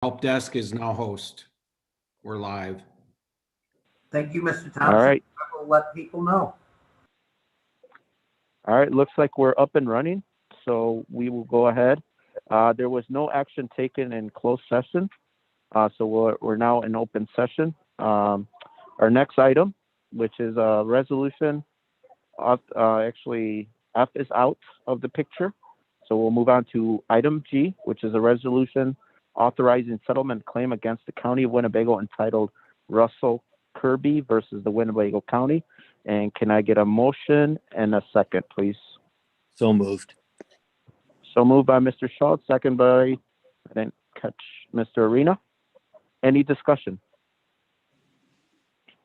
Help desk is now host. We're live. Thank you, Mr. Thompson. All right. I will let people know. All right. Looks like we're up and running. So we will go ahead. There was no action taken in closed session. So we're now in open session. Our next item, which is a resolution, actually F is out of the picture. So we'll move on to item G, which is a resolution authorizing settlement claim against the County of Winnebago entitled Russell Kirby versus the Winnebago County. And can I get a motion and a second, please? So moved. So moved by Mr. Schultz, second by, I didn't catch Mr. Arena. Any discussion?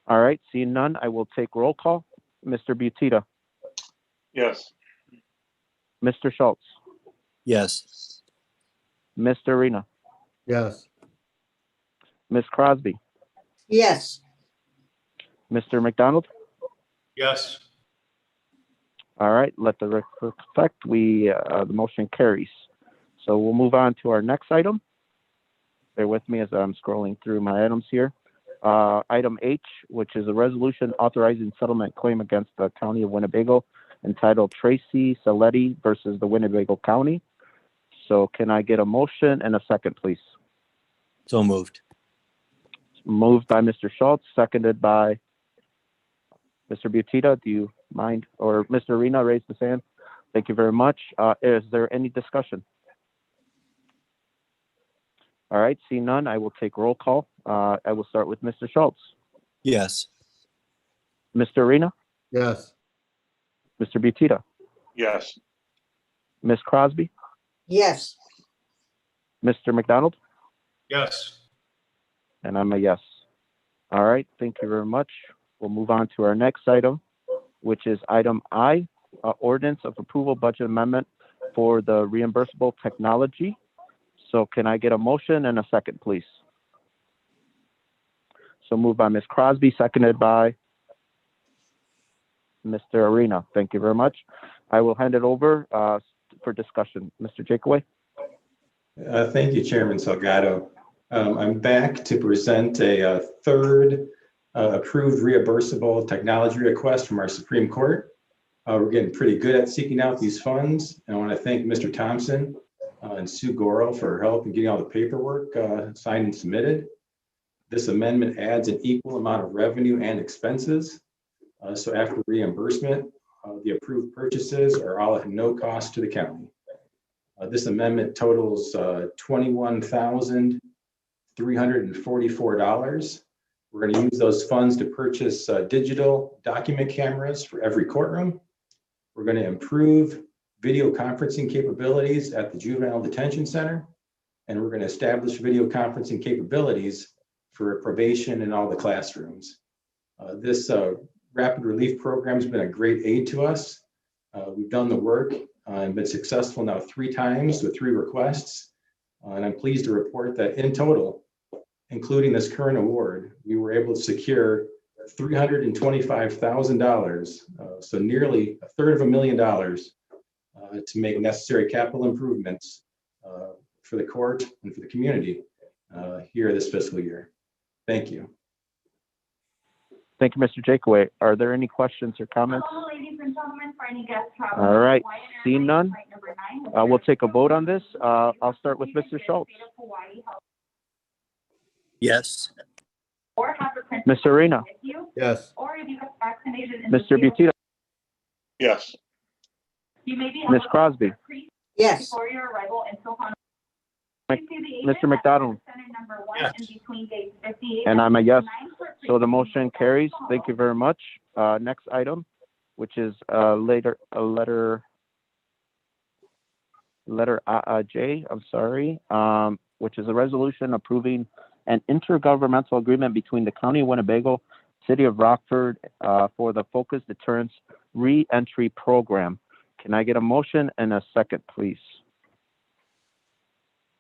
All right, seeing none, I will take roll call. Mr. Butita, Yes. Mr. Schultz, Yes. Mr. Arena, Yes. Ms. Crosby, Yes. Mr. McDonald. Yes. All right, let the record reflect the motion carries. So we'll move on to our next item. Bear with me as I'm scrolling through my items here. Item H, which is a resolution authorizing settlement claim against the County of Winnebago entitled Tracy Saletti versus the Winnebago County. So can I get a motion and a second, please? So moved. Moved by Mr. Schultz, seconded by Mr. Butita. Do you mind? Or Mr. Arena raised his hand. Thank you very much. Is there any discussion? All right, see none, I will take roll call. I will start with Mr. Schultz. Yes. Mr. Arena, Yes. Mr. Butita, Yes. Ms. Crosby, Yes. Mr. McDonald, Yes. and I'm a yes. All right, thank you very much. We'll move on to our next item, which is item I, ordinance of approval budget amendment for the reimbursable technology. So can I get a motion and a second, please? So moved by Ms. Crosby, seconded by Mr. Arena. Thank you very much. I will hand it over for discussion. Mr. Jakeway. Thank you, Chairman Salgado. I'm back to present a third approved reimbursable technology request from our Supreme Court. We're getting pretty good at seeking out these funds. And I want to thank Mr. Thompson and Sue Gorel for her help in getting all the paperwork signed and submitted. This amendment adds an equal amount of revenue and expenses. So after reimbursement, the approved purchases are all at no cost to the county. This amendment totals $21,344. We're going to use those funds to purchase digital document cameras for every courtroom. We're going to improve video conferencing capabilities at the Juvenile Detention Center, and we're going to establish video conferencing capabilities for probation in all the classrooms. This rapid relief program has been a great aid to us. We've done the work and been successful now 3 times with 3 requests. And I'm pleased to report that in total, including this current award, we were able to secure $325,000, so nearly $250,000 to make necessary capital improvements for the court and for the community here this fiscal year. Thank you. Thank you, Mr. Jakeway. Are there any questions or comments? Hello, ladies and gentlemen, for any guests traveling. All right, Hawaiian seeing none, Airlines flight number 9, we'll take a vote on this. I'll start with Mr. Schultz. Yes. Or have a printed Mr. Arena, with you, Yes. or if you have vaccinated in Mr. Butita, Yes. you may be Ms. eligible Crosby, for pre- Yes. before your arrival in Silhana. Mr. McDonald, Yes. and I'm a yes. So the motion carries. Thank you very much. Next item, which is letter J, I'm sorry, which is a resolution approving an intergovernmental agreement between the County of Winnebago, City of Rockford for the Focus Deterrence Re-Entry Program. Can I get a motion and a second, please?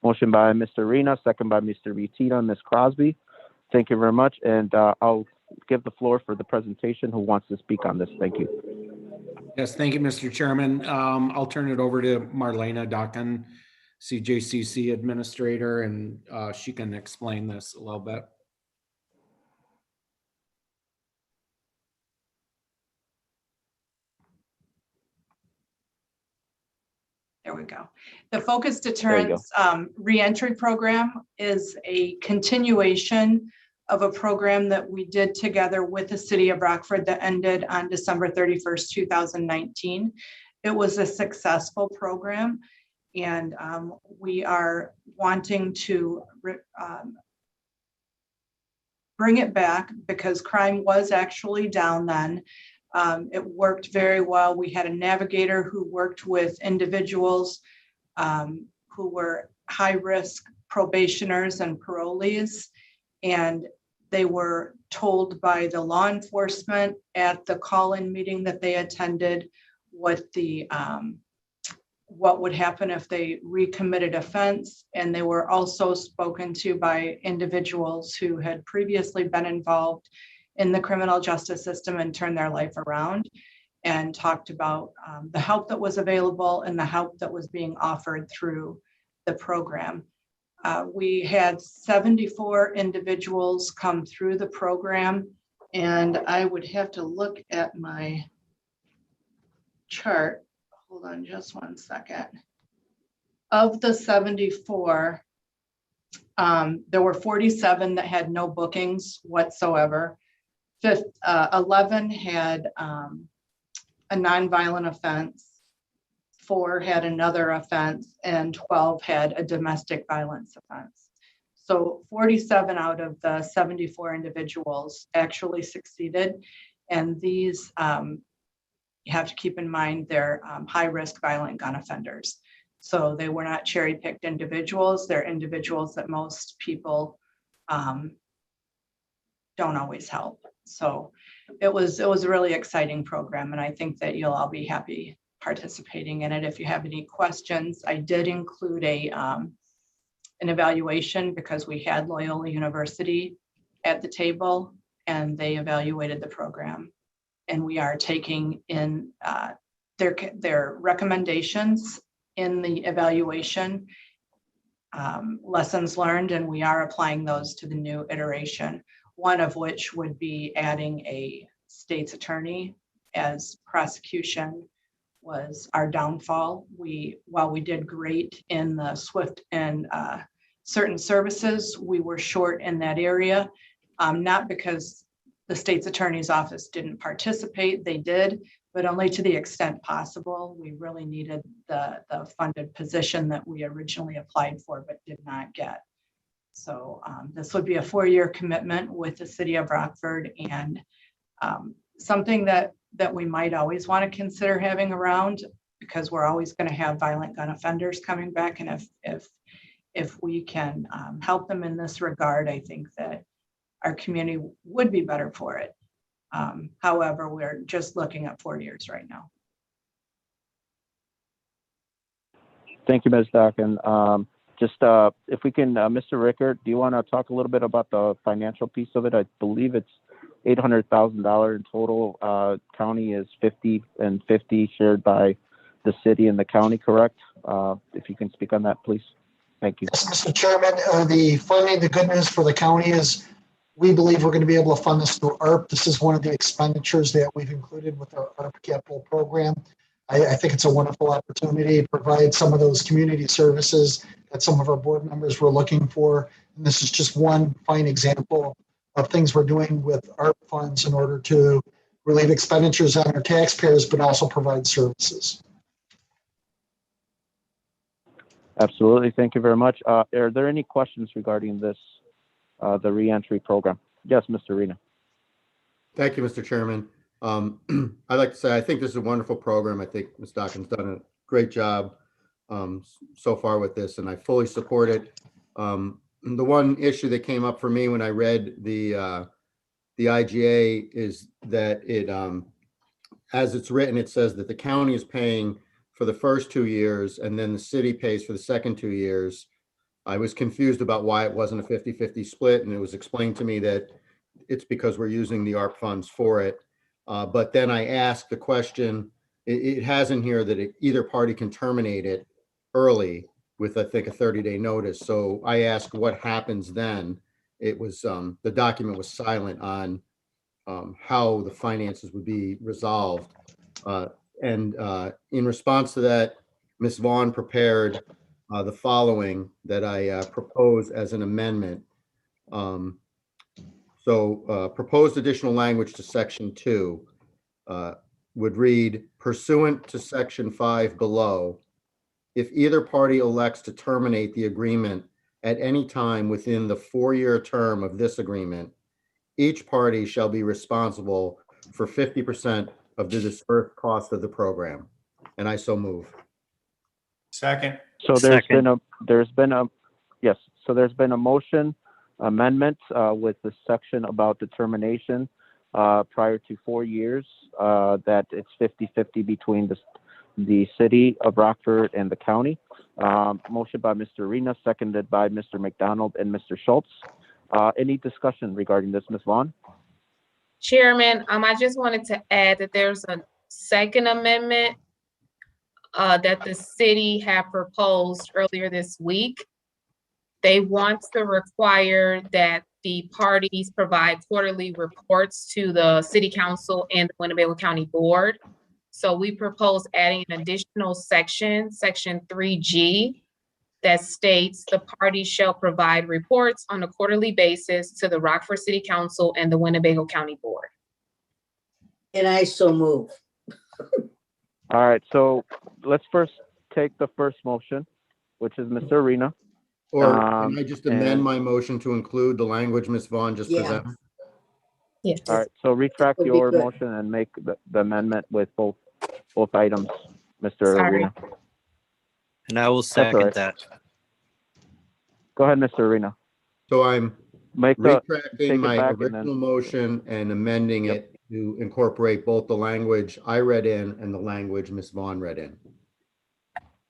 Motion by Mr. Arena, second by Mr. Butita and Ms. Crosby. Thank you very much. And I'll give the floor for the presentation. Who wants to speak on this? Thank you. Yes, thank you, Mr. Chairman. I'll turn it over to Marlena Dockin, CJCC administrator, and she can explain this a little bit. There we go. The Focus There you Deterrence Reentry Program is a continuation of a program that we did together with the city of Rockford that ended on December 31st, 2019. It was a successful program, and we are wanting to bring it back because crime was actually down then. It worked very well. We had a navigator who worked with individuals who were high-risk probationers and parolees, and they were told by the law enforcement at the call-in meeting that they attended what would happen if they recommitted offense, and they were also spoken to by individuals who had previously been involved in the criminal justice system and turned their life around, and talked about the help that was available and the help that was being offered through the program. We had 74 individuals come through the program, and I would have to look at my chart. Hold on just one second. Of the 74, there were 47 that had no bookings whatsoever. 11 had a nonviolent offense, 4 had another offense, and 12 had a domestic violence offense. So 47 out of the 74 individuals actually succeeded. And these, you have to keep in mind, they're high-risk violent gun offenders. So they were not cherry-picked individuals. They're individuals that most people don't always help. So it was a really exciting program, and I think that you'll all be happy participating in it. If you have any questions, I did include an evaluation because we had Loyola University at the table, and they evaluated the program, and we are taking in their recommendations in the evaluation, lessons learned, and we are applying those to the new iteration. One of which would be adding a state's attorney, as prosecution was our downfall. While we did great in the SWIFT and certain services, we were short in that area, not because the state's attorney's office didn't participate, they did, but only to the extent possible. We really needed the funded position that we originally applied for but did not get. So this would be a 4-year commitment with the city of Rockford, and something that we might always want to consider having around, because we're always going to have violent gun offenders coming back. And if we can help them in this regard, I think that our community would be better for it. However, we're just looking at 4 years right now. Thank you, Ms. Dockin. Just if we can, Mr. Rickert, do you want to talk a little bit about the financial piece of it? I believe it's $800,000 in total. County is 50 and 50 shared by the city and the county, correct? If you can speak on that, please. Thank you. Yes, Mr. Chairman, the funding, the good news for the county is we believe we're going to be able to fund this through ARP. This is one of the expenditures that we've included with our ARP capital program. I think it's a wonderful opportunity to provide some of those community services that some of our board members were looking for. And this is just one fine example of things we're doing with ARP funds in order to relieve expenditures on our taxpayers, but also provide services. Absolutely. Thank you very much. Are there any questions regarding this, the reentry program? Yes, Mr. Arena. Thank you, Mr. Chairman. I'd like to say I think this is a wonderful program. I think Ms. Dockin's done a great job so far with this, and I fully support it. The one issue that came up for me when I read the IGA is that it, as it's written, it says that the county is paying for the first 2 years and then the city pays for the second 2 years. I was confused about why it wasn't a 50-50 split, and it was explained to me that it's because we're using the ARP funds for it. But then I asked the question, it has in here that either party can terminate it early. with, I think, a 30-day notice. So I asked what happens then. It was, the document was silent on how the finances would be resolved. And in response to that, Ms. Vaughn prepared the following that I propose as an amendment. Proposed additional language to section 2 would read, pursuant to section 5 below, if either party elects to terminate the agreement at any time within the 4-year term of this agreement, each party shall be responsible for 50% of the dispersed cost of the program. And I so move. Second. So there's been a motion amendment with the section about determination prior to 4 years, that it's 50-50 between the city of Rockford and the county. Motion by Mr. Arena, seconded by Mr. McDonald and Mr. Schultz. Any discussion regarding this, Ms. Vaughn? Chairman, I just wanted to add that there's a second amendment that the city had proposed earlier this week. They want to require that the parties provide quarterly reports to the city council and the Winnebago County Board. So we propose adding an additional section 3G, that states the parties shall provide reports on a quarterly basis to the Rockford City Council and the Winnebago County Board. And I so move. All right, so let's first take the first motion, which is Mr. Arena. Or can I just amend my motion to include the language Ms. Vaughn just Yeah. presented? Yes. All right, so retract That would be your good. motion and make the amendment with both items, Mr. Sorry. Arena. And I will all second right. that. Go ahead, Mr. Arena. So I'm Take it retracting my back and then- original motion and amending Yep. it to incorporate both the language I read in and the language Ms. Vaughn read in.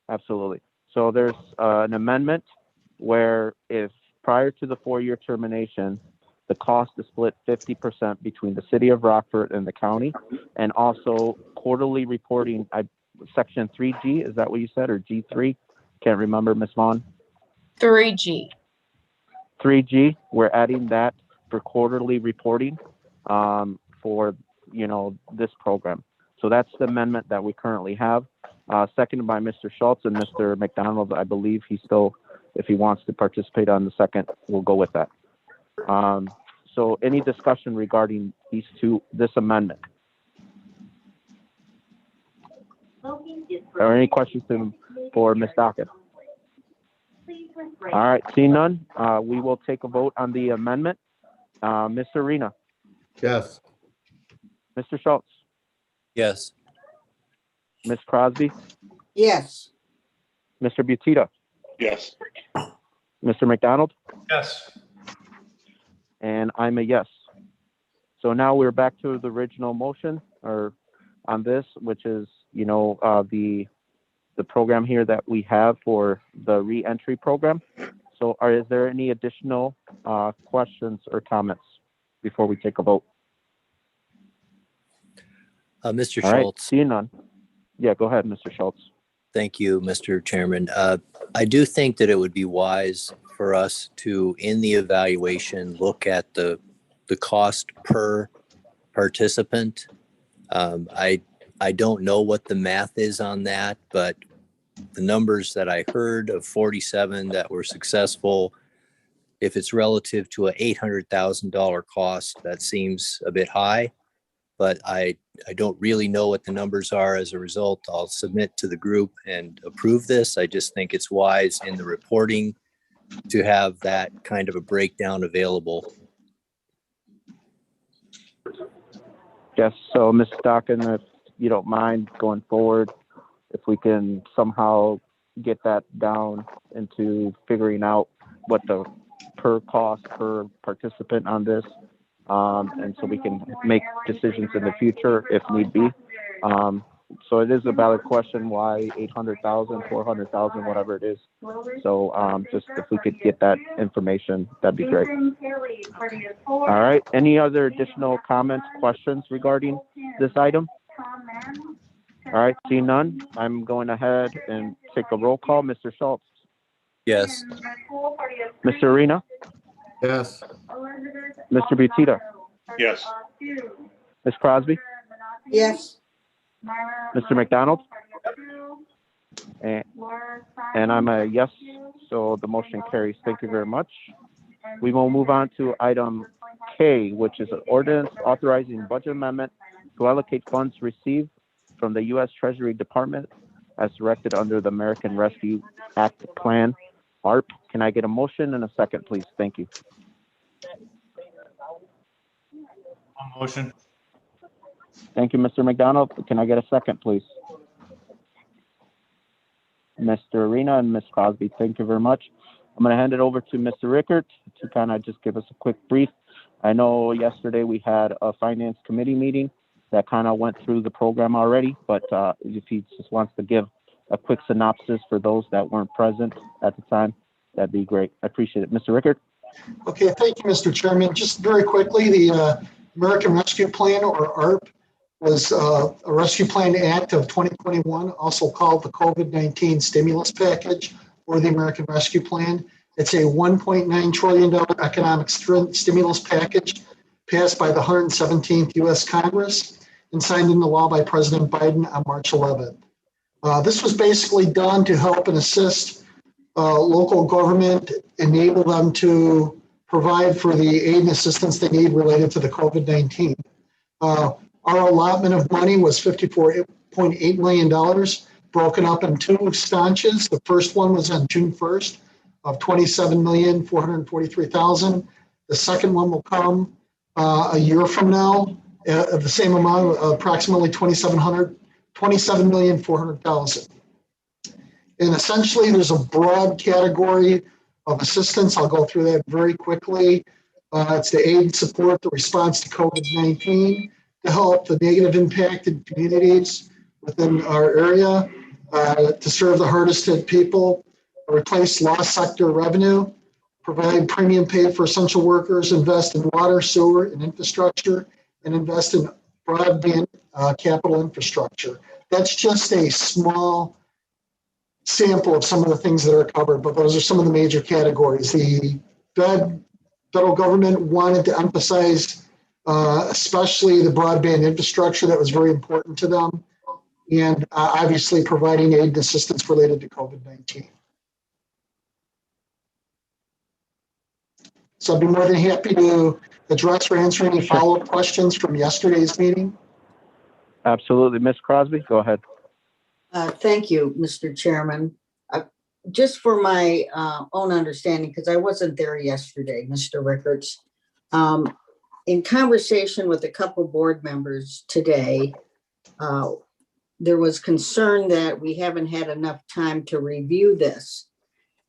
Absolutely. So there's an amendment where if prior to the 4-year termination, the cost is split 50% between the city of Rockford and the county, and also quarterly reporting, section 3G, is that what you said, or G3? Can't remember, Ms. Vaughn. 3G. 3G, we're adding that for quarterly reporting for, this program. So that's the amendment that we currently have. Seconded by Mr. Schultz and Mr. McDonald. I believe he still, if he wants to participate on the second, we'll go with that. So any discussion regarding this amendment? Or any questions for Ms. Dockett? All right, seeing none, we will take a vote on the amendment. Mr. Arena, Yes. Mr. Schultz, Yes. Ms. Crosby, Yes. Mr. Butita, Yes. Mr. McDonald, Yes. and I'm a yes. So now we're back to the original motion on this, which is, the program here that we have for the re-entry program. So is there any additional questions or comments before we take a vote? Mr. All right, Schultz. seeing none. Yeah, go ahead, Mr. Schultz. Thank you, Mr. Chairman. I do think that it would be wise for us to, in the evaluation, look at the cost per participant. I don't know what the math is on that, but the numbers that I heard of 47 that were successful, if it's relative to a $800,000 cost, that seems a bit high. But I don't really know what the numbers are. As a result, I'll submit to the group and approve this. I just think it's wise in the reporting to have that kind of a breakdown available. Yes, so Ms. Stockin, if you don't mind going forward, if we can somehow get that down into figuring out what the per participant on this, and so we can make decisions in the future if need be. So it is a valid question, why 800,000, 400,000, whatever it is. So just if we could get that information, that'd be great. All right, any other additional comments, questions regarding this item? All right, seeing none, I'm going ahead and take a roll call. Mr. Schultz, Yes. Mr. Arena, Yes. Mr. Butita, Yes. Ms. Crosby, yes, Mr. McDonald, and I'm a yes, so the motion carries. Thank you very much. We will move on to item K, which is an ordinance authorizing budget amendment to allocate funds received from the U.S. Treasury Department as directed under the American Rescue Act Plan, ARP. Can I get a motion and a second, please? Thank you. Motion. Thank you, Mr. McDonald. Can I get a second, please? Mr. Arena and Ms. Crosby, thank you very much. I'm going to hand it over to Mr. Rickert to kind of just give us a quick brief. I know yesterday we had a finance committee meeting that kind of went through the program already, but if he just wants to give a quick synopsis for those that weren't present at the time, that'd be great. I appreciate it. Mr. Rickert? Okay, thank you, Mr. Chairman. Just very quickly, the American Rescue Plan, or ARP, was a Rescue Plan Act of 2021, also called the COVID-19 Stimulus Package or the American Rescue Plan. It's a $1.9 trillion economic stimulus package passed by the 117th U.S. Congress and signed into law by President Biden on March 11th. This was basically done to help and assist local government, enable them to provide for the aid and assistance they need related to the COVID-19. Our allotment of money was $54.8 million, broken up in two tranches. The first one was on June 1st of $27,443,000. The second one will come a year from now of the same amount, approximately $27,400,000. And essentially, there's a broad category of assistance. I'll go through that very quickly. It's the aid and support, the response to COVID-19, to help the negative impacted communities within our area, to serve the hardest hit people, replace lost sector revenue, provide premium pay for essential workers, invest in water, sewer, and infrastructure, and invest in broadband capital infrastructure. That's just a small sample of some of the things that are covered, but those are some of the major categories. The federal government wanted to emphasize especially the broadband infrastructure that was very important to them, and obviously providing aid and assistance related to COVID-19. So I'd be more than happy to address or answer any follow-up questions from yesterday's meeting. Absolutely. Ms. Crosby, go ahead. thank you, Mr. Chairman. Just for my own understanding, because I wasn't there yesterday, Mr. Rickards, in conversation with a couple board members today, there was concern that we haven't had enough time to review this.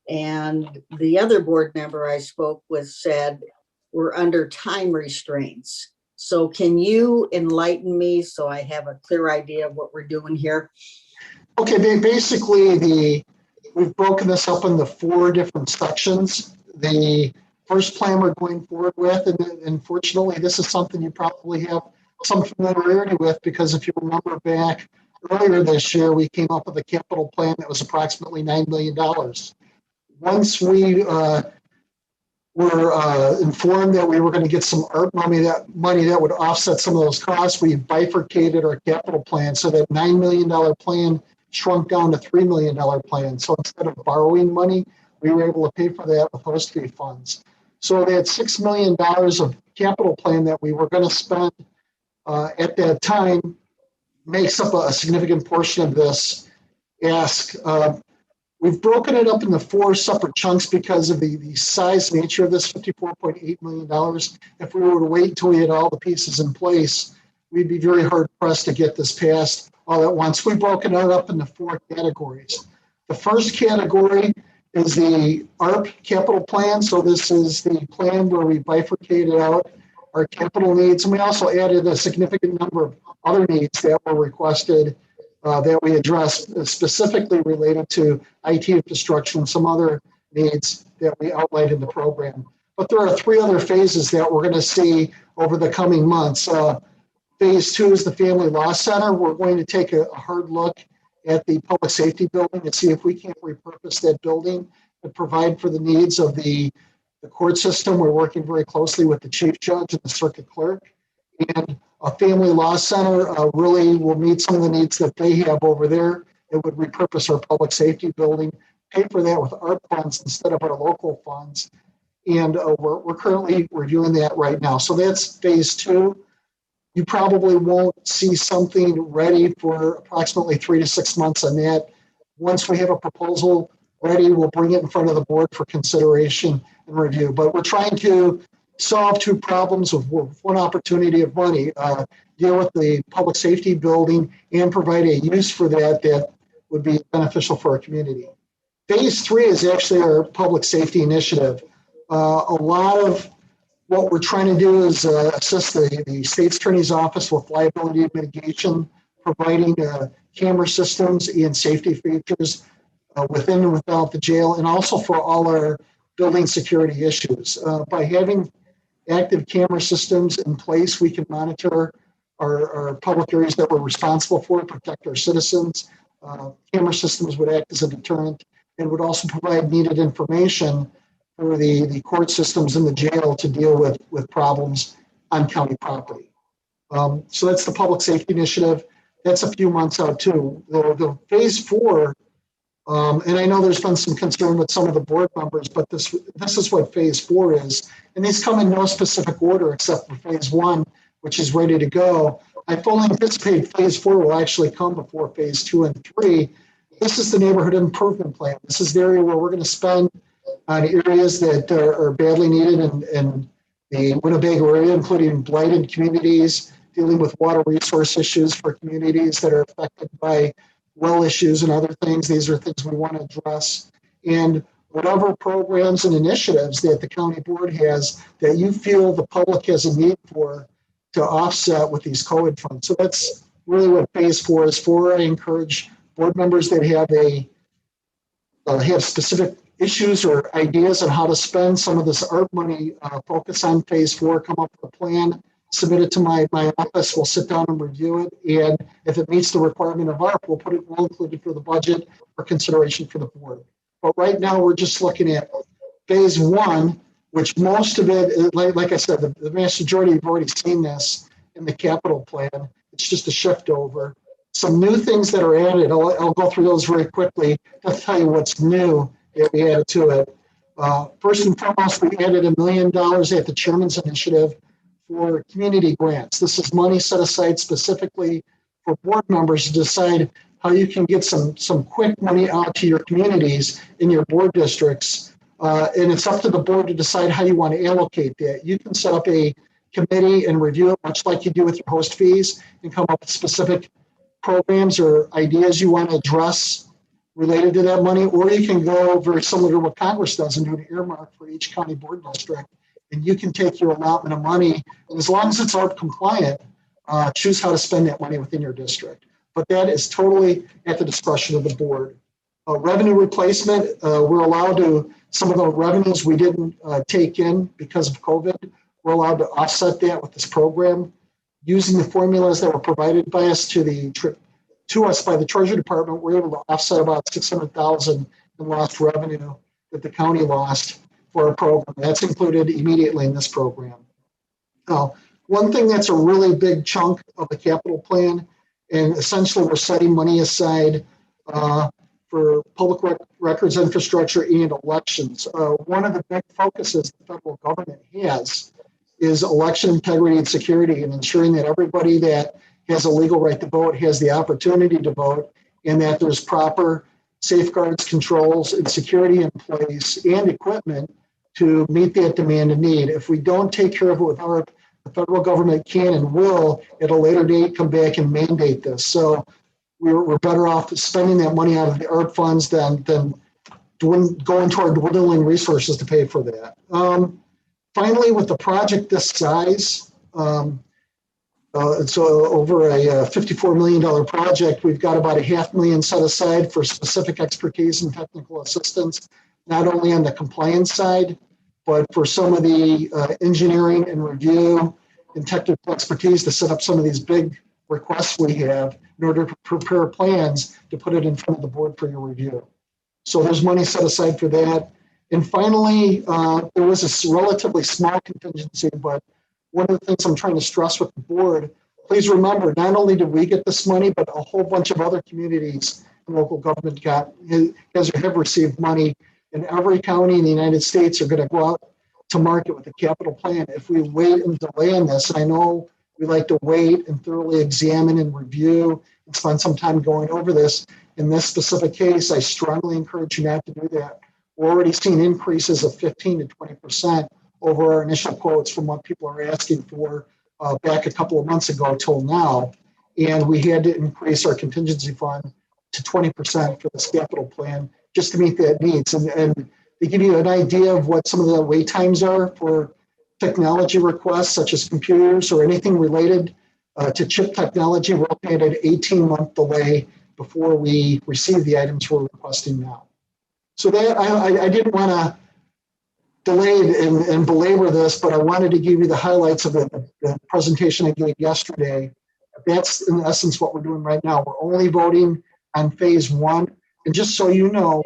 And the other board member I spoke with said we're under time restraints. So can you enlighten me so I have a clear idea of what we're doing here? Okay, basically we've broken this up into 4 different sections. The first plan we're going forward with, and unfortunately, this is something you probably have some familiarity with, because if you remember back earlier this year, we came up with a capital plan that was approximately $9 million. Once we were informed that we were going to get some ARP money that would offset some of those costs, we bifurcated our capital plan. So that $9 million plan shrunk down to $3 million plan. So instead of borrowing money, we were able to pay for that with those 3 funds. So that $6 million of capital plan that we were going to spend at that time makes up a significant portion of this ask. We've broken it up into 4 separate chunks because of the size nature of this $54.8 million. If we were to wait until we had all the pieces in place, we'd be very hard pressed to get this passed all at once. We've broken it up into 4 categories. The first category is the ARP capital plan. So this is the plan where we bifurcated out our capital needs. And we also added a significant number of other needs that were requested that we addressed, specifically related to IT infrastructure and some other needs that we outlined in the program. But there are 3 other phases that we're going to see over the coming months. Phase 2 is the Family Law Center. We're going to take a hard look at the public safety building and see if we can't repurpose that building to provide for the needs of the court system. We're working very closely with the chief judge and the circuit clerk. And a family law center really will meet some of the needs that they have over there. It would repurpose our public safety building, pay for that with ARP funds instead of our local funds. And we're currently reviewing that right now. So that's phase 2. You probably won't see something ready for approximately 3 to 6 months on that. Once we have a proposal ready, we'll bring it in front of the board for consideration and review. But we're trying to solve 2 problems with one opportunity of money, deal with the public safety building and provide a use for that would be beneficial for our community. Phase 3 is actually our public safety initiative. A lot of what we're trying to do is assist the state's attorney's office with liability mitigation, providing camera systems and safety features within and without the jail, and also for all our building security issues. By having active camera systems in place, we can monitor our public areas that we're responsible for, protect our citizens. Camera systems would act as a deterrent and would also provide needed information for the court systems in the jail to deal with problems on county property. So that's the public safety initiative. That's a few months out too. The phase 4, and I know there's been some concern with some of the board members, but this is what phase 4 is. And these come in no specific order except for phase 1, which is ready to go. I fully anticipate phase 4 will actually come before phase 2 and 3. This is the neighborhood improvement plan. This is the area where we're going to spend on areas that are badly needed in the Winnebago area, including blighted communities, dealing with water resource issues for communities that are affected by well issues and other things. These are things we want to address. And whatever programs and initiatives that the county board has that you feel the public has a need for to offset with these COVID funds. So that's really what phase 4 is for. I encourage board members that have specific issues or ideas on how to spend some of this ARP money, focus on phase 4, come up with a plan, submit it to my office. We'll sit down and review it. And if it meets the requirement of ARP, we'll include it for the budget for consideration for the board. But right now we're just looking at phase 1, which most of it, like I said, the vast majority, you've already seen this in the capital plan. It's just a shift over. Some new things that are added, I'll go through those very quickly. I'll tell you what's new that we added to it. First and foremost, we added $1 million at the chairman's initiative for community grants. This is money set aside specifically for board members to decide how you can get some quick money out to your communities in your board districts. And it's up to the board to decide how you want to allocate that. You can set up a committee and review it, much like you do with your host fees, and come up with specific programs or ideas you want to address related to that money, or you can go very similar to what Congress does and do an earmark for each county board district. And you can take your allotment of money, and as long as it's ARP compliant, choose how to spend that money within your district. But that is totally at the discretion of the board. Revenue replacement, we're allowed to, some of the revenues we didn't take in because of COVID, we're allowed to offset that with this program. Using the formulas that were provided by us to us by the Treasury Department, we're able to offset about $600,000 in lost revenue that the county lost for a program. That's included immediately in this program. Now, one thing that's a really big chunk of the capital plan, and essentially we're setting money aside for public records infrastructure and elections. One of the big focuses the federal government has is election integrity and security, and ensuring that everybody that has a legal right to vote has the opportunity to vote, and that there's proper safeguards, controls, and security in place and equipment to meet that demand and need. If we don't take care of it with ARP, the federal government can and will at a later date come back and mandate this. So we're better off spending that money out of the ARP funds than going toward dwindling resources to pay for that. Finally, with the project this size, it's over a $54 million project. We've got about $500,000 set aside for specific expertise and technical assistance, not only on the compliance side, but for some of the engineering and review and technical expertise to set up some of these big requests we have in order to prepare plans to put it in front of the board for your review. So there's money set aside for that. And finally, there was a relatively small contingency, but one of the things I'm trying to stress with the board, please remember, not only did we get this money, but a whole bunch of other communities and local government have received money. And every county in the United States are going to go out to market with a capital plan. If we wait and delay on this, and I know we like to wait and thoroughly examine and review and spend some time going over this, in this specific case, I strongly encourage you not to do that. We're already seeing increases of 15 to 20% over our initial quotes from what people are asking for back a couple of months ago till now. And we had to increase our contingency fund to 20% for this capital plan just to meet that needs. And to give you an idea of what some of the wait times are for technology requests, such as computers or anything related to chip technology, we're looking at an 18-month delay before we receive the items we're requesting now. So that I didn't want to delay and belabor this, but I wanted to give you the highlights of the presentation I gave yesterday. That's in essence what we're doing right now. We're only voting on phase one. And just so you know,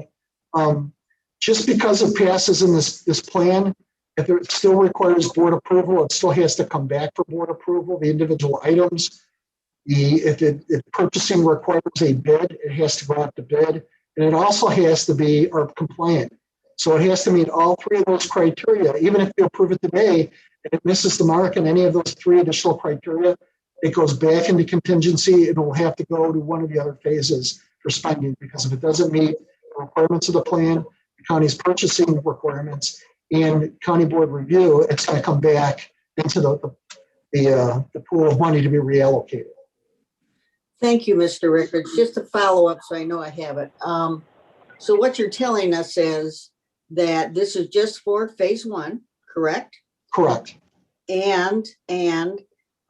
just because it passes in this plan, if it still requires board approval, it still has to come back for board approval, the individual items. If purchasing requires a bid, it has to go out to bid. And it also has to be ARP compliant. So it has to meet all three of those criteria. Even if you approve it today, and it misses the mark on any of those three additional criteria, it goes back into contingency. It will have to go to one of the other phases for spending, because if it doesn't meet the requirements of the plan, the county's purchasing requirements, and county board review, it's going to come back into the pool of money to be reallocated. Thank you, Mr. Rickards. Just to follow up, so I know I have it. So what you're telling us is that this is just for phase one, correct? Correct. And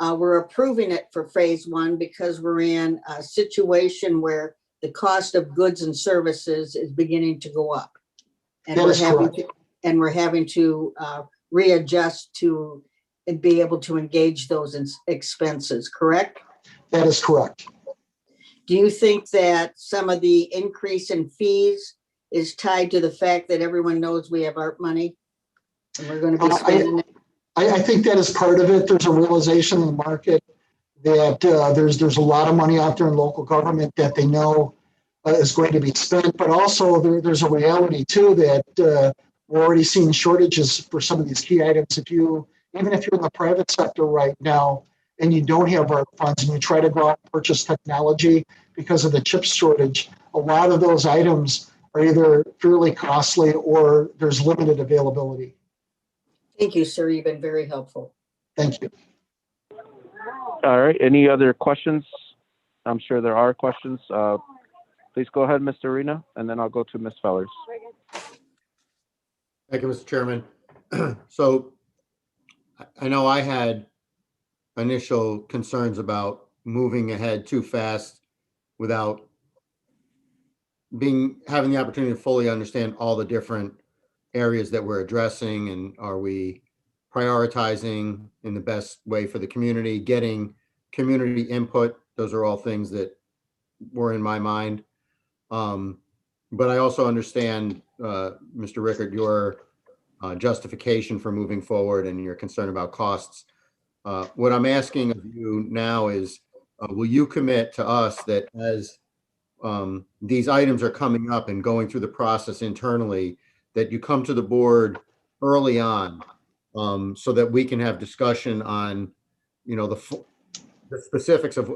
we're approving it for phase one because we're in a situation where the cost of goods and services is beginning to go up. And That is correct. we're having to readjust to and be able to engage those expenses, correct? That is correct. Do you think that some of the increase in fees is tied to the fact that everyone knows we have ARP money and we're going to be spending it? I think that is part of it. There's a realization in the market that there's a lot of money out there in local government that they know is going to be spent, but also there's a reality too that we're already seeing shortages for some of these key items. Even if you're in the private sector right now and you don't have ARP funds and you try to go out and purchase technology because of the chip shortage, a lot of those items are either fairly costly or there's limited availability. Thank you, sir. You've been very helpful. Thank you. All right, any other questions? I'm sure there are questions. Please go ahead, Mr. Arena, and then I'll go to Ms. Fellers. Thank you, Mr. Chairman. So I know I had initial concerns about moving ahead too fast without having the opportunity to fully understand all the different areas that we're addressing, and are we prioritizing in the best way for the community, getting community input. Those are all things that were in my mind. But I also understand, Mr. Rickard, your justification for moving forward and your concern about costs. What I'm asking of you now is, will you commit to us that as these items are coming up and going through the process internally, that you come to the board early on, so that we can have discussion on, the specifics of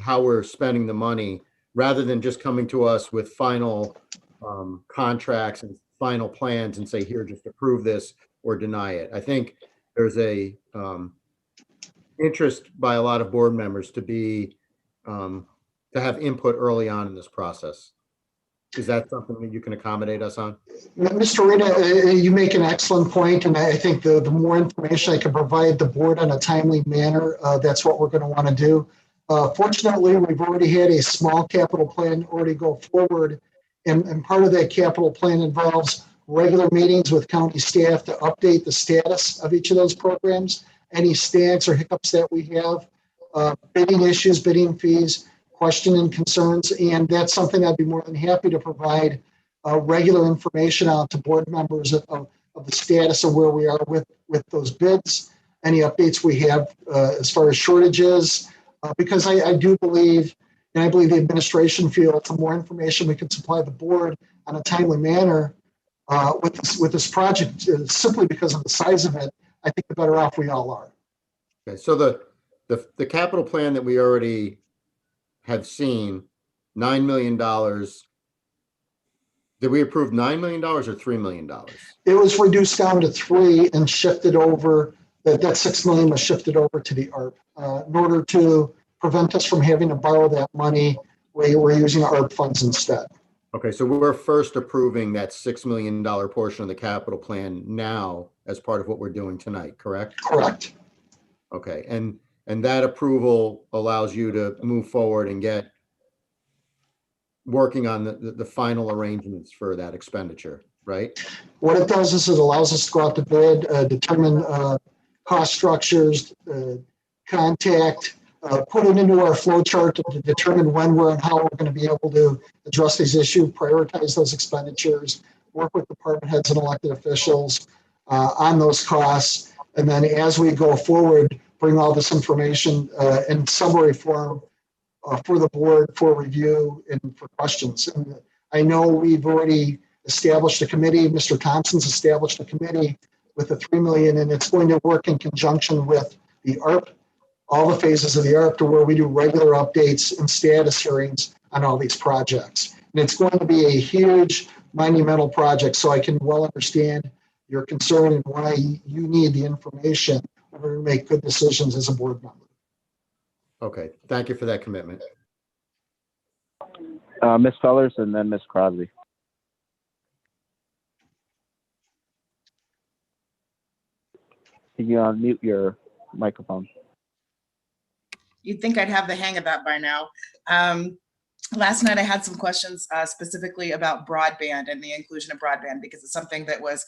how we're spending the money, rather than just coming to us with final contracts and final plans and say, here, just approve this or deny it. I think there's a interest by a lot of board members to have input early on in this process. Is that something that you can accommodate us on? Mr. Arena, you make an excellent point, and I think the more information I can provide the board in a timely manner, that's what we're going to want to do. Fortunately, we've already had a small capital plan already go forward, and part of that capital plan involves regular meetings with county staff to update the status of each of those programs, any snags or hiccups that we have, bidding issues, bidding fees, question and concerns, and that's something I'd be more than happy to provide regular information out to board members of the status of where we are with those bids, any updates we have as far as shortages, because I do believe, and I believe the administration feels the more information we can supply the board on a timely manner with this project, simply because of the size of it, I think the better off we all are. Okay, so the capital plan that we already have seen, $9 million. Did we approve $9 million or $3 million? It was reduced down to 3 and shifted over, that 6 million was shifted over to the ARP. In order to prevent us from having to borrow that money, we're using ARP funds instead. Okay, so we're first approving that $6 million portion of the capital plan now as part of what we're doing tonight, correct? Correct. Okay, and that approval allows you to move forward and get working on the final arrangements for that expenditure, right? What it does is it allows us to go out to bid, determine cost structures, contact, put it into our flow chart to determine when, where, and how we're going to be able to address these issues, prioritize those expenditures, work with department heads and elected officials on those costs. And then as we go forward, bring all this information in summary form for the board for review and for questions. And I know we've already established a committee. Mr. Thompson's established a committee with the 3 million, and it's going to work in conjunction with the ARP, all the phases of the ARP, to where we do regular updates and status hearings on all these projects. And it's going to be a huge monumental project, so I can well understand your concern and why you need the information in order to make good decisions as a board member. Okay, thank you for that commitment. Ms. Fellers and then Ms. Crosby. Can you unmute your microphone? You'd think I'd have the hang of that by now. Last night I had some questions specifically about broadband and the inclusion of broadband, because it's something that was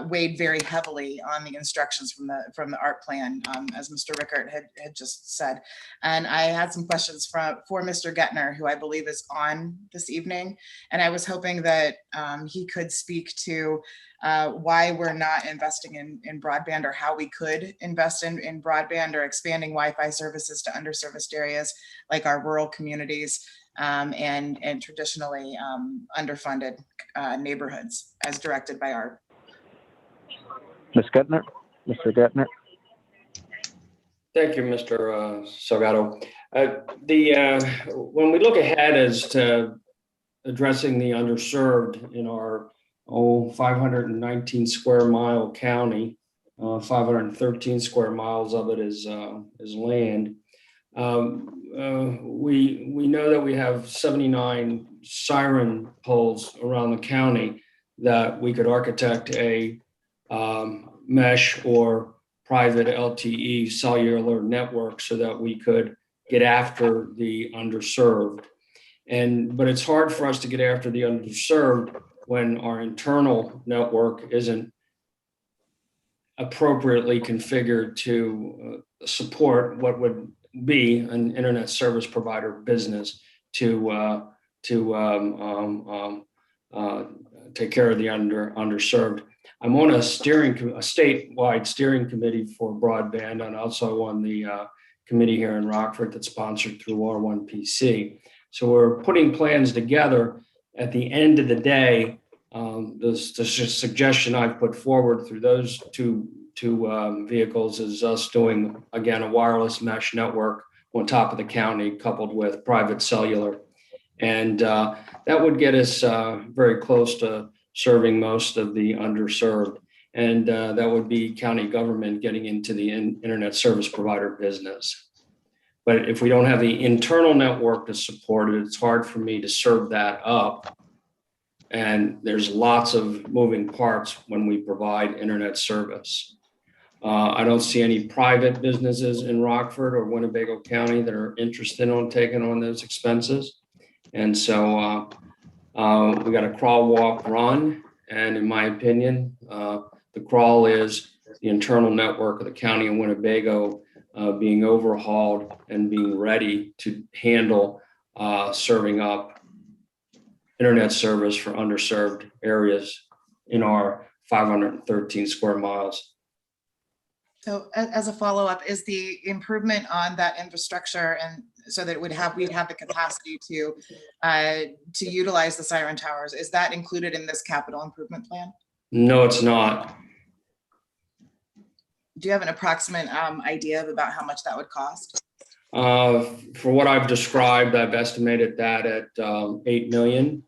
weighed very heavily on the instructions from the ARP plan, as Mr. Rickert had just said. And I had some questions for Mr. Gettner, who I believe is on this evening. And I was hoping that he could speak to why we're not investing in broadband, or how we could invest in broadband or expanding Wi-Fi services to underserviced areas like our rural communities and traditionally underfunded neighborhoods as directed by ARP. Ms. Gettner, Mr. Gettner. Thank you, Mr. Salgado. When we look ahead as to addressing the underserved in our 519 square mile county, 513 square miles of it is land. We know that we have 79 siren poles around the county that we could architect a mesh or private LTE cellular network so that we could get after the underserved. But it's hard for us to get after the underserved when our internal network isn't appropriately configured to support what would be an internet service provider business to take care of the underserved. I'm on a statewide steering committee for broadband, and also on the committee here in Rockford that's sponsored through R1PC. So we're putting plans together. At the end of the day, the suggestion I've put forward through those two vehicles is us doing, again, a wireless mesh network on top of the county coupled with private cellular. And that would get us very close to serving most of the underserved. And that would be county government getting into the internet service provider business. But if we don't have the internal network to support it, it's hard for me to serve that up. And there's lots of moving parts when we provide internet service. I don't see any private businesses in Rockford or Winnebago County that are interested in taking on those expenses. And so we got to crawl, walk, run. And in my opinion, the crawl is the internal network of the county of Winnebago being overhauled and being ready to handle serving up internet service for underserved areas in our 513 square miles. So as a follow-up, is the improvement on that infrastructure and so that we'd have the capacity to utilize the siren towers, is that included in this capital improvement plan? No, it's not. Do you have an approximate idea of about how much that would cost? For what I've described, I've estimated that at 8 million.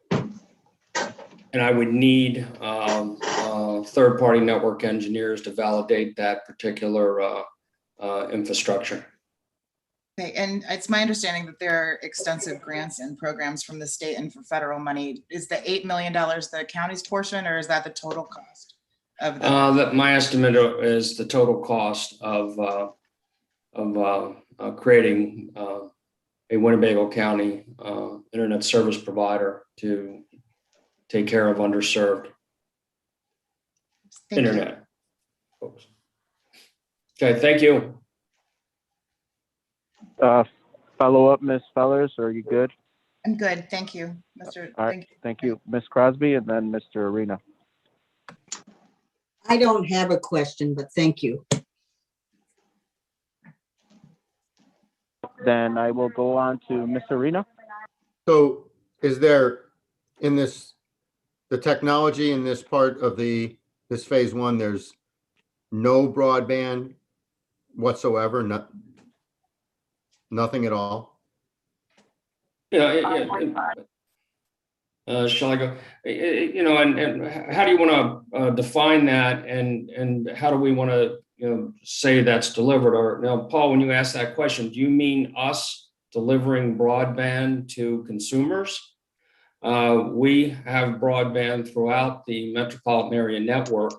And I would need third-party network engineers to validate that particular infrastructure. Okay, and it's my understanding that there are extensive grants and programs from the state and for federal money. Is the $8 million the county's portion, or is that the total cost of the? That my estimate is the total cost of creating a Winnebago County internet service provider to take care of underserved Thank you. internet folks. Okay, thank you. Follow up, Ms. Fellers, are you good? I'm good, thank you, Mr. All right, Thank you. thank you. Ms. Crosby and then Mr. Arena. I don't have a question, but thank you. Then I will go on to Ms. Arena. So is there in this, the technology in this part of this phase one, there's no broadband whatsoever, nothing at all? Shall I go? You know, and how do you want to define that, and how do we want to say that's delivered? Or now, Paul, when you ask that question, do you mean us delivering broadband to consumers? We have broadband throughout the metropolitan area network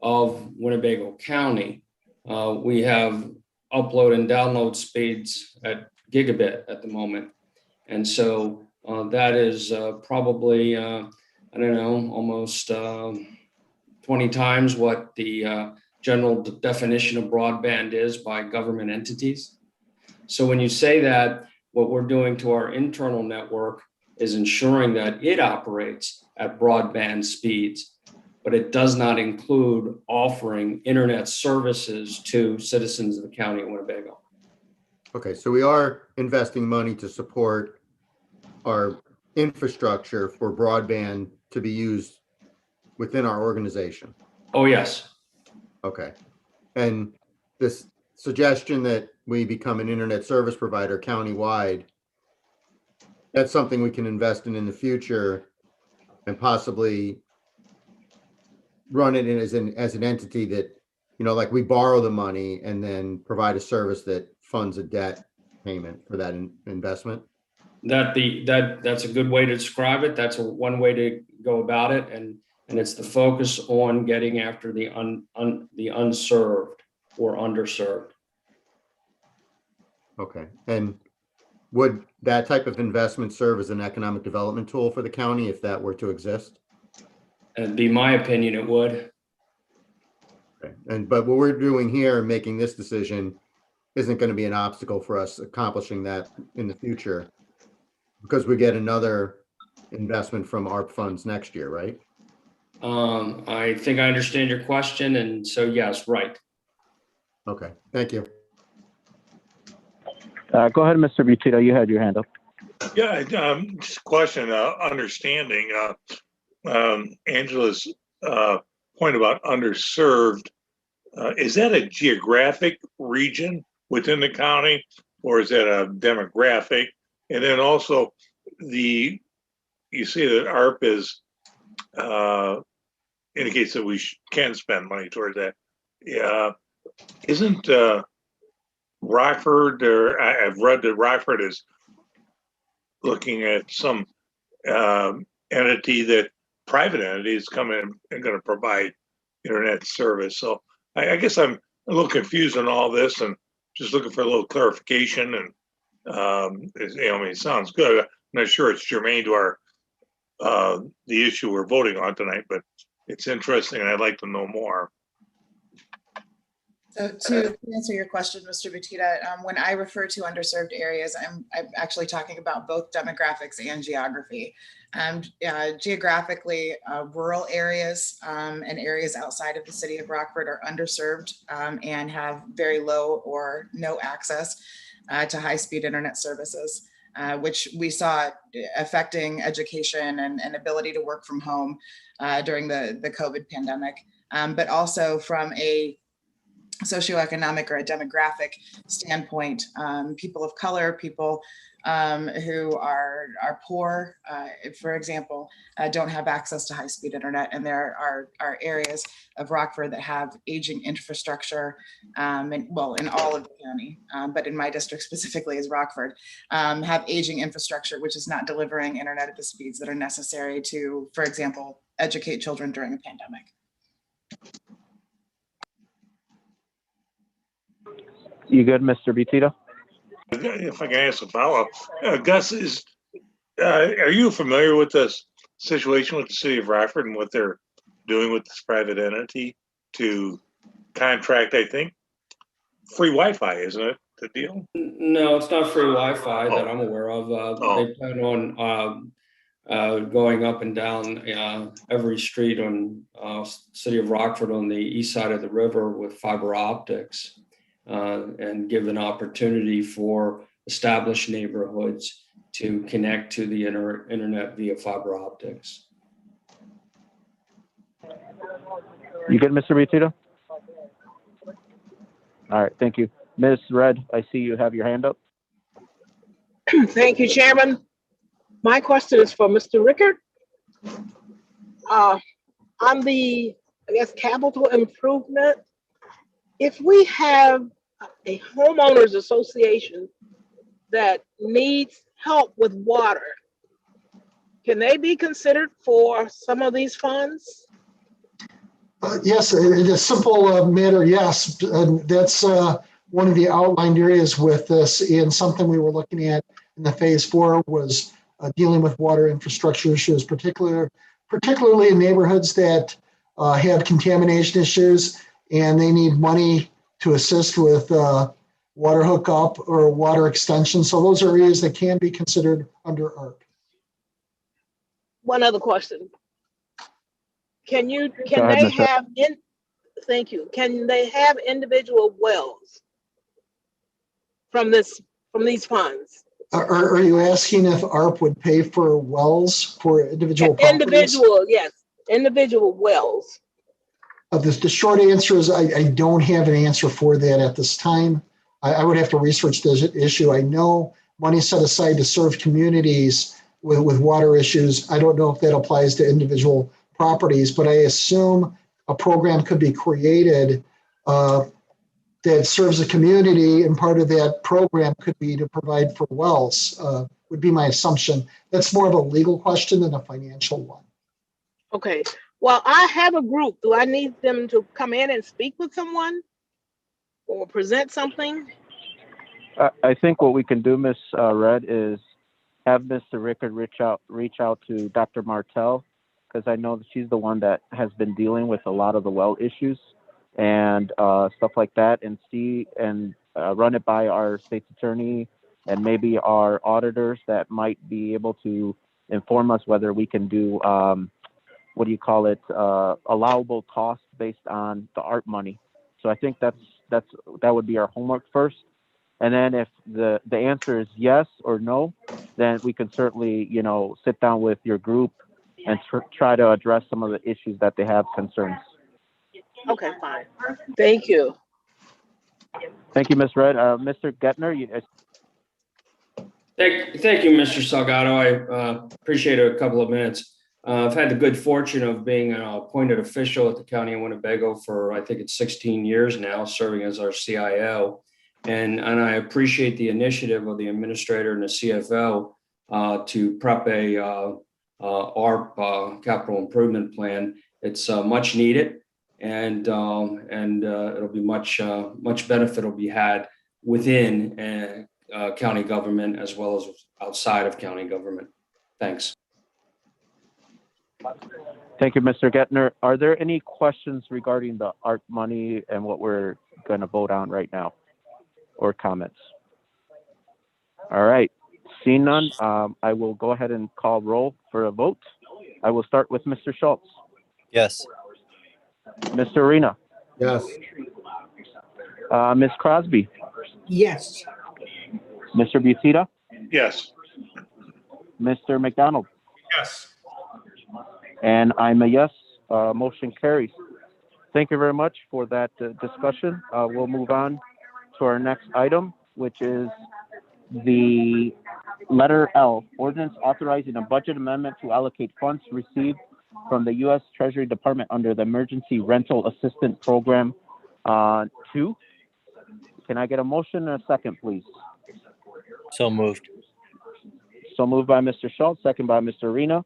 of Winnebago County. We have upload and download speeds at gigabit at the moment. And so that is probably, I don't know, almost 20 times what the general definition of broadband is by government entities. So when you say that, what we're doing to our internal network is ensuring that it operates at broadband speeds, but it does not include offering internet services to citizens of the county of Winnebago. Okay, so we are investing money to support our infrastructure for broadband to be used within our organization. Oh, yes. Okay. And this suggestion that we become an internet service provider countywide, that's something we can invest in the future and possibly run it in as an entity that, like we borrow the money and then provide a service that funds a debt payment for that investment. That's a good way to describe it. That's one way to go about it, and it's the focus on getting after the unserved or underserved. Okay, and would that type of investment serve as an economic development tool for the county if that were to exist? It'd be my opinion, it would. Okay. But what we're doing here, making this decision, isn't going to be an obstacle for us accomplishing that in the future, because we get another investment from ARP funds next year, right? I think I understand your question, and so yes, right. Okay, thank you. Go ahead, Mr. Butito, you had your hand up. Yeah, just a question, understanding Angela's point about underserved. Is that a geographic region within the county, or is that a demographic? And then also you say that ARP is indicates that we can spend money towards that. Yeah, isn't Rockford, or I've read that Rockford is looking at some entity that private entities come in and going to provide internet service. So I guess I'm a little confused on all this and just looking for a little clarification. And it sounds good. I'm not sure it's germane to our the issue we're voting on tonight, but it's interesting and I'd like to know more. So to answer your question, Mr. Batita, when I refer to underserved areas, I'm actually talking about both demographics and geography. Geographically, rural areas and areas outside of the city of Rockford are underserved and have very low or no access to high-speed internet services, which we saw affecting education and ability to work from home during the COVID pandemic. But also from a socioeconomic or a demographic standpoint, people of color, people who are poor, for example, don't have access to high-speed internet. And there are areas of Rockford that have aging infrastructure, and well, in all of the county, but in my district specifically is Rockford, have aging infrastructure, which is not delivering internet at the speeds that are necessary to, for example, educate children during a pandemic. You good, Mr. Batita? If I can ask a follow-up, Gus, are you familiar with this situation with the city of Rockford and what they're doing with this private entity to contract, I think, free Wi-Fi, isn't it, the deal? No, it's not free Wi-Fi that I'm aware of. They plan on going up and down every street on city of Rockford on the east side of the river with fiber optics. And give an opportunity for established neighborhoods to connect to the internet via fiber optics. You good, Mr. Batita? All right, thank you. Ms. Red, I see you have your hand up. Thank you, Chairman. My question is for Mr. Rickard. On the, I guess, capital improvement, if we have a homeowners association that needs help with water, can they be considered for some of these funds? Yes, in a simple matter, yes. That's one of the outlined areas with this, and something we were looking at in the phase 4 was dealing with water infrastructure issues, particularly in neighborhoods that have contamination issues and they need money to assist with water hookup or water extension. So those are areas that can be considered under ARP. One other question. Can ahead, they Ms. Red. have thank you. Can they have individual wells from these funds? Are you asking if ARP would pay for wells for individual properties? Individual, yes, individual wells. The short answer is I don't have an answer for that at this time. I would have to research this issue. I know money set aside to serve communities with water issues. I don't know if that applies to individual properties, but I assume a program could be created that serves a community, and part of that program could be to provide for wells, would be my assumption. That's more of a legal question than a financial one. Okay. Well, I have a group. Do I need them to come in and speak with someone or present something? I think what we can do, Ms. Red, is have Mr. Rickard reach out to Dr. Martell, because I know that she's the one that has been dealing with a lot of the well issues and stuff like that, and see and run it by our state's attorney and maybe our auditors that might be able to inform us whether we can do allowable costs based on the ARP money. So I think that would be our homework first. And then if the answer is yes or no, then we can certainly, sit down with your group and try to address some of the issues that they have concerns. Okay, fine. Thank you. Thank you, Ms. Red. Mr. Gettner, Thank you, Mr. Salgado. I appreciate a couple of minutes. I've had the good fortune of being an appointed official at the County of Winnebago for, I think it's 16 years now, serving as our CIO. And I appreciate the initiative of the administrator and the CFO to prep a ARP capital improvement plan. It's much needed, and it'll be much benefit will be had within county government as well as outside of county government. Thanks. Thank you, Mr. Gettner. Are there any questions regarding the ARP money and what we're going to vote on right now, or comments? All right, seeing none, I will go ahead and call roll for a vote. I will start with Mr. Schultz, Yes. Mr. Arena, Yes. Ms. Crosby, Yes. Mr. Busita, Yes. Mr. McDonald, Yes. and I'm a yes. Motion carries. Thank you very much for that discussion. We'll move on to our next item, which is the letter L, ordinance authorizing a budget amendment to allocate funds received from the U.S. Treasury Department under the Emergency Rental Assistance Program 2. Can I get a motion and a second, please? So moved. So moved by Mr. Schultz, second by Mr. Arena.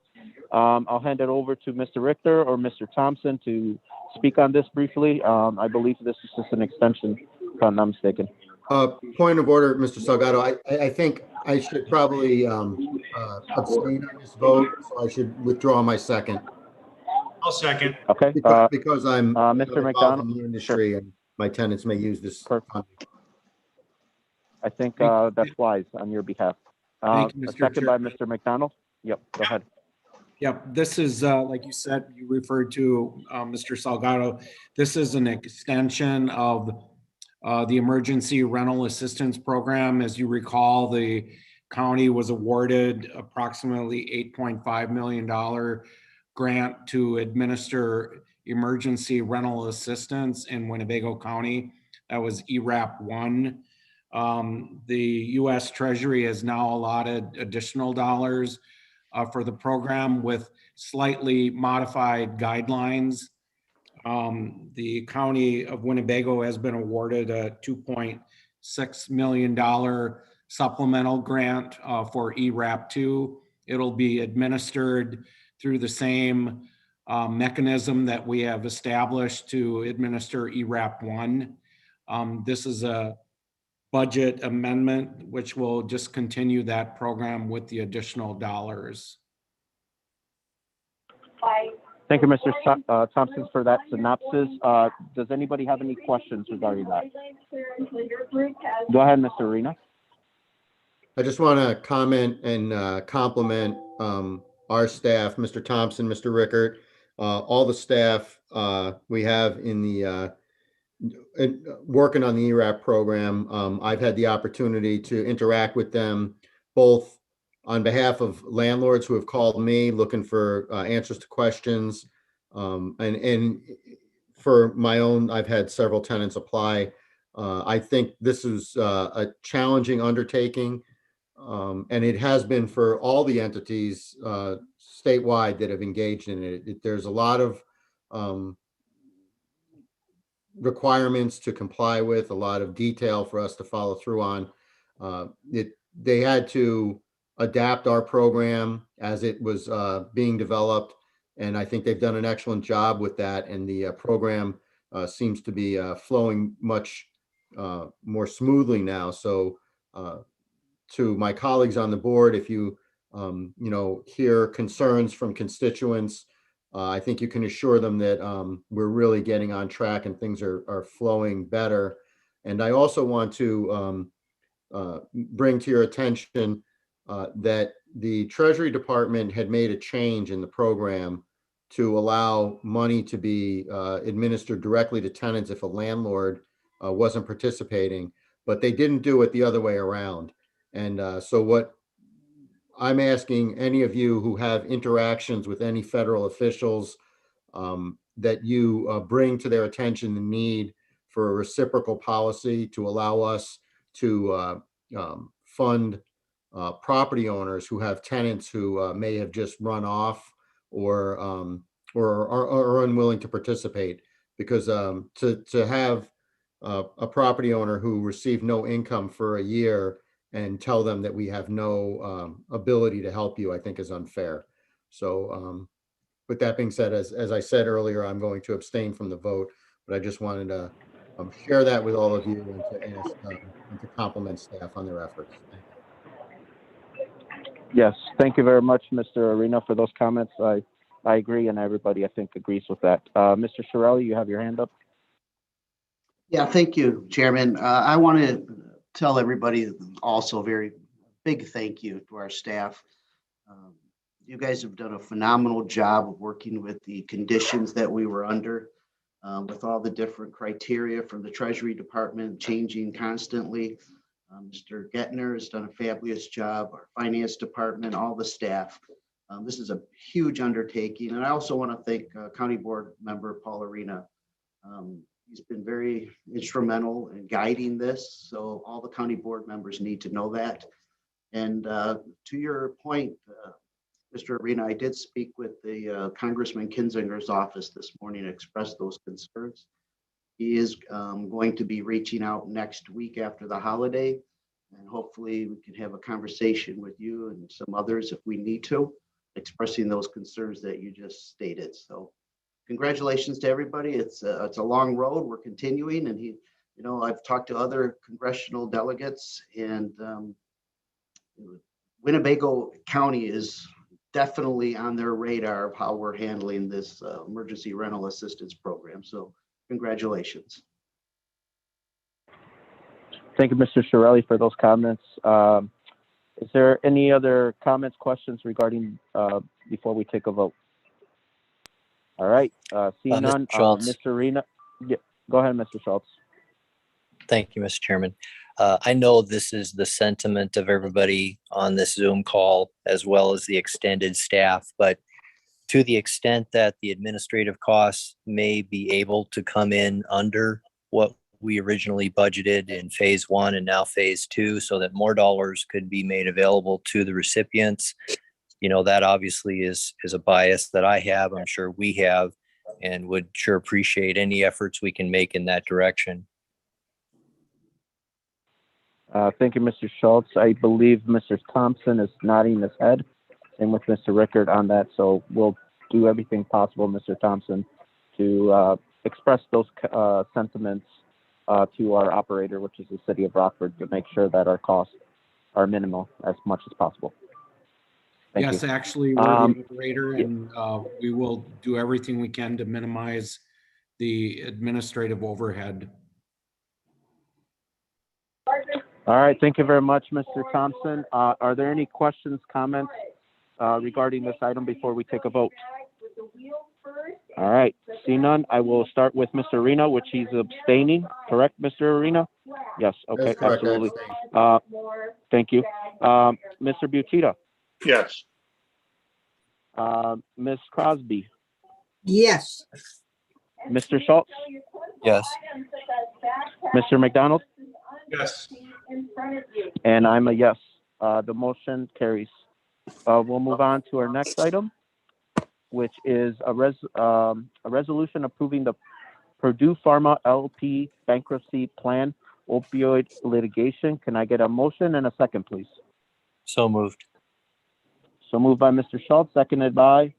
I'll hand it over to Mr. Richter or Mr. Thompson to speak on this briefly. I believe this is just an extension, if I'm not mistaken. Point of order, Mr. Salgado. I think I should probably abstain on this vote, so I should withdraw my second. I'll second. Okay. Because I'm Mr. involved McDonald, in the industry and my tenants may use this. I think that's wise on your behalf. Thank you, A Mr. second by Chairman. Mr. McDonald. Yep, go ahead. Yep, this is, like you said, you referred to, Mr. Salgado. This is an extension of the Emergency Rental Assistance Program. As you recall, the county was awarded approximately $8.5 million grant to administer emergency rental assistance in Winnebago County. That was ERAP 1. The U.S. Treasury has now allotted additional dollars for the program with slightly modified guidelines. The County of Winnebago has been awarded a $2.6 million supplemental grant for ERAP 2. It'll be administered through the same mechanism that we have established to administer ERAP 1. This is a budget amendment, which will just continue that program with the additional dollars. Thank you, Mr. Thompson, for that synopsis. Does anybody have any questions regarding that? Go ahead, Mr. Arena. I just want to comment and compliment our staff, Mr. Thompson, Mr. Rickert, all the staff we have in the working on the ERAP program. I've had the opportunity to interact with them both on behalf of landlords who have called me looking for answers to questions. And for my own, I've had several tenants apply. I think this is a challenging undertaking. And it has been for all the entities statewide that have engaged in it. There's a lot of requirements to comply with, a lot of detail for us to follow through on. They had to adapt our program as it was being developed, and I think they've done an excellent job with that. And the program seems to be flowing much more smoothly now. So, to my colleagues on the board, if you hear concerns from constituents, I think you can assure them that we're really getting on track and things are flowing better. And I also want to bring to your attention that the Treasury Department had made a change in the program to allow money to be administered directly to tenants if a landlord wasn't participating, but they didn't do it the other way around. And so what I'm asking any of you who have interactions with any federal officials that you bring to their attention the need for a reciprocal policy to allow us to fund property owners who have tenants who may have just run off or are unwilling to participate. Because to have a property owner who received no income for a year and tell them that we have no ability to help you, I think is unfair. So with that being said, as I said earlier, I'm going to abstain from the vote, but I just wanted to share that with all of you and to ask and to compliment staff on their efforts. Yes, thank you very much, Mr. Arena, for those comments. I I agree, and everybody, I think, agrees with that. Mr. Shirelli, you have your hand up. Yeah, thank you, Chairman. I want to tell everybody also a very big thank you to our staff. You guys have done a phenomenal job of working with the conditions that we were under, with all the different criteria from the Treasury Department changing constantly. Mr. Gettner has done a fabulous job, our Finance Department, all the staff. This is a huge undertaking. And I also want to thank County Board Member Paul Arena. He's been very instrumental in guiding this. So all the county board members need to know that. And to your point, Mr. Arena, I did speak with the Congressman Kinzinger's office this morning to express those concerns. He is going to be reaching out next week after the holiday, and hopefully we can have a conversation with you and some others if we need to, expressing those concerns that you just stated. So congratulations to everybody. It's a long road. We're continuing, and I've talked to other congressional delegates, and Winnebago County is definitely on their radar of how we're handling this emergency rental assistance program. So congratulations. Thank you, Mr. Shirelli, for those comments. Is there any other comments, questions regarding before we take a vote? All right, seeing none, Mr. Arena, yeah, go ahead, Mr. Schultz. Thank you, Mr. Chairman. I know this is the sentiment of everybody on this Zoom call, as well as the extended staff, but to the extent that the administrative costs may be able to come in under what we originally budgeted in phase 1 and now phase 2, so that more dollars could be made available to the recipients. That obviously is a bias that I have, I'm sure we have, and would sure appreciate any efforts we can make in that direction. Thank you, Mr. Schultz. I believe Mr. Thompson is nodding his head, and with Mr. Rickard on that. So we'll do everything possible, Mr. Thompson, to express those sentiments to our operator, which is the city of Rockford, to make sure that our costs are minimal as much as possible. Thank Yes, you. actually, we're the operator, and we will do everything we can to minimize the administrative overhead. All right, thank you very much, Mr. Thompson. Are there any questions, comments regarding this item before we take a vote? All right, see none, I will start with Mr. Arena, which he's abstaining, correct, Mr. Arena? Yes, okay, That's correct, absolutely. I Thank you. Mr. Butita, Yes. Ms. Crosby, Yes. Mr. Schultz, Yes. Mr. McDonald, Yes. and I'm a yes. The motion carries. We'll move on to our next item, which is a resolution approving the Purdue Pharma LP bankruptcy plan opioid litigation. Can I get a motion and a second, please? So moved. So moved by Mr. Schultz, seconded by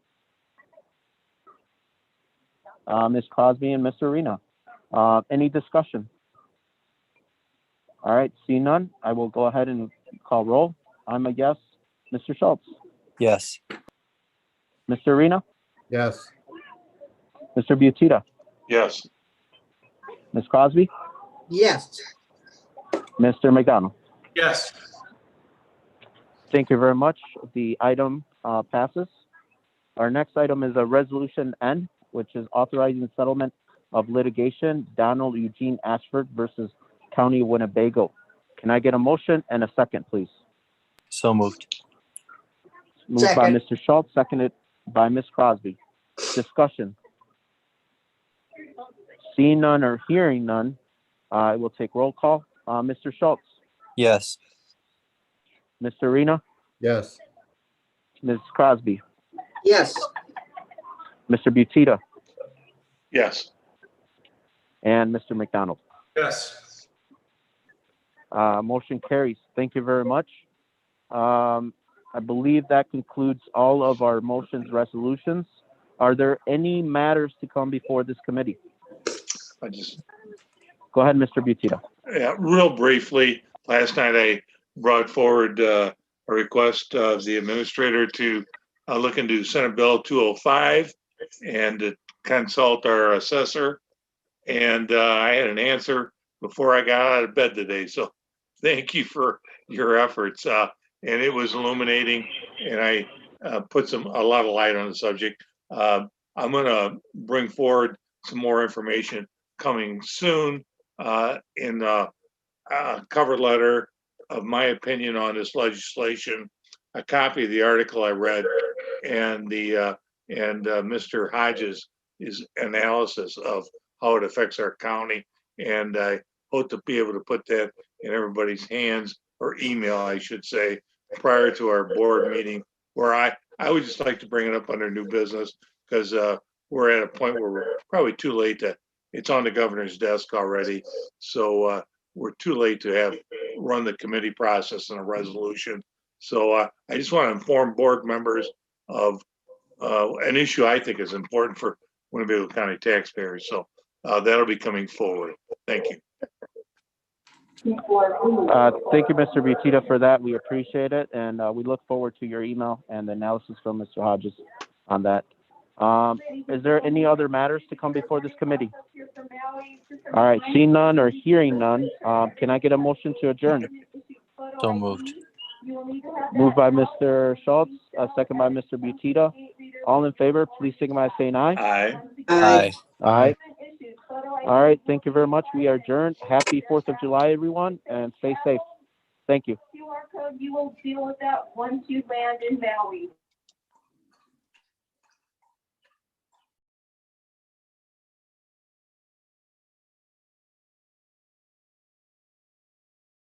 Ms. Crosby and Mr. Arena. Any discussion? All right, see none, I will go ahead and call roll. I'm a yes. Mr. Schultz, Yes. Mr. Arena, Yes. Mr. Butita, Yes. Ms. Crosby, Yes. Mr. McDonald. Yes. Thank you very much. The item passes. Our next item is a resolution N, which is authorizing settlement of litigation, Donald Eugene Ashford versus County of Winnebago. Can I get a motion and a second, please? So moved. Moved by Second. Mr. Schultz, seconded by Ms. Crosby. Discussion. Seeing none or hearing none, I will take roll call. Mr. Schultz, Yes. Mr. Arena, Yes. Ms. Crosby, Yes. Mr. Butita, Yes. and Mr. McDonald. Yes. Motion carries. Thank you very much. I believe that concludes all of our motions, resolutions. Are there any matters to come before this committee? I just, Go ahead, Mr. Butita. yeah, real briefly, last night I brought forward a request of the administrator to looking to Senate Bill 205 and to consult our assessor. And I had an answer before I got out of bed today. So thank you for your efforts. And it was illuminating, and I put a lot of light on the subject. I'm going to bring forward some more information coming soon in a cover letter of my opinion on this legislation, a copy of the article I read, and Mr. Hodges' analysis of how it affects our county. And I hope to be able to put that in everybody's hands, or email, I should say, prior to our board meeting, where I would just like to bring it up under new business, because we're at a point where we're probably too late it's on the governor's desk already. So we're too late to run the committee process and a resolution. So I just want to inform board members of an issue I think is important for Winnebago County taxpayers. So that'll be coming forward. Thank you. Thank you, Mr. Butita, for that. We appreciate it, and we look forward to your email and the analysis from Mr. Hodges on that. Is there any other matters to come before this committee? All right, seeing none or hearing none, can I get a motion to adjourn? So moved. Moved by Mr. Schultz, second by Mr. Butita. All in favor, please signify by saying aye. Aye. Aye. Aye. All right, thank you very much. We are adjourned. Happy 4th of July, everyone, and stay safe. Thank you. QR code, you will deal with that once you land in Maui.